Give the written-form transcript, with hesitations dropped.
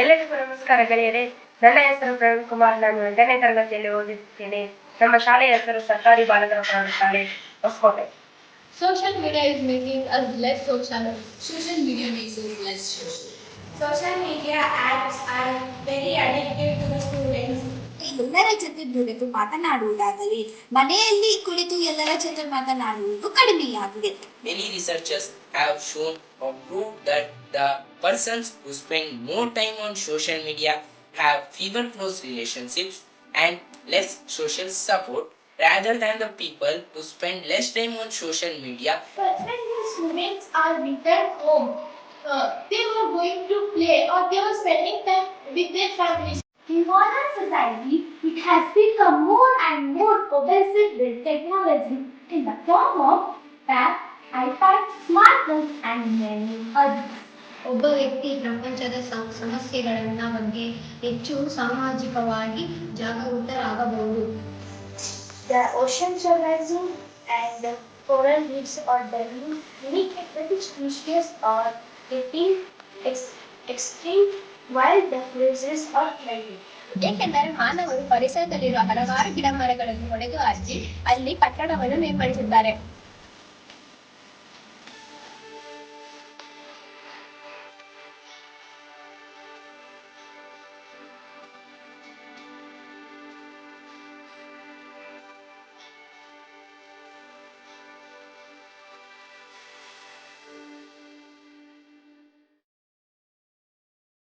ಎಲ್ಲರಿಗೂ ನಮಸ್ಕಾರ ಗೆಳೆಯರೇ. ನನ್ನ ಹೆಸರು ಪ್ರವೀಣ್ ಕುಮಾರ್. ನಾನು 8ನೇ ತರಗತಿಯಲ್ಲಿ ಓದುತ್ತಿದ್ದೇನೆ. ನಮ್ಮ ಶಾಲೆಯ ಹೆಸರು ಸರ್ಕಾರಿ ಬಾಲಕರ ಪ್ರೌಢಶಾಲೆ Hosakote. Social media is making us less social. Social media makes us less social. Social media apps are very addictive to the students. ಎಲ್ಲರ ಜೊತೆ ಬೆರೆತು ಮಾತನಾಡುವುದಾದರೆ ಮನೆಯಲ್ಲಿ ಕುಳಿತು ಎಲ್ಲರ ಜೊತೆ ಮಾತನಾಡುವುದು ಕಡಿಮೆಯಾಗಿದೆ. Many researchers have shown or proved that the persons who spend more time on social media have fewer close relationships and less social support rather than the people who spend less time on social media. But when the students are returned home, they were going to play or they were spending time with their families. In modern society, it has become more and more pervasive with technology in the form of tab, iPad, smartphones, and many others. ಒಬ್ಬ ವ್ಯಕ್ತಿ ಪ್ರಪಂಚದ ಸಮಸ್ಯೆಗಳನ್ನ ಬಗ್ಗೆ ಹೆಚ್ಚು ಸಾಮಾಜಿಕವಾಗಿ ಜಾಗೃತರಾಗಬಹುದು. The oceans are rising and the coral reefs are dying. Many aquatic species are getting extinct while the places are thriving. ಏಕೆಂದರೆ ಮಾನವರು ಪರಿಸರದಲ್ಲಿರುವ ಹಲವಾರು ಗಿಡ ಮರಗಳನ್ನು ಒಡೆದು ಹಾಕಿ ಅಲ್ಲಿ ಕಟ್ಟಡವನ್ನು ನಿರ್ಮಿಸಿದ್ದಾರೆ.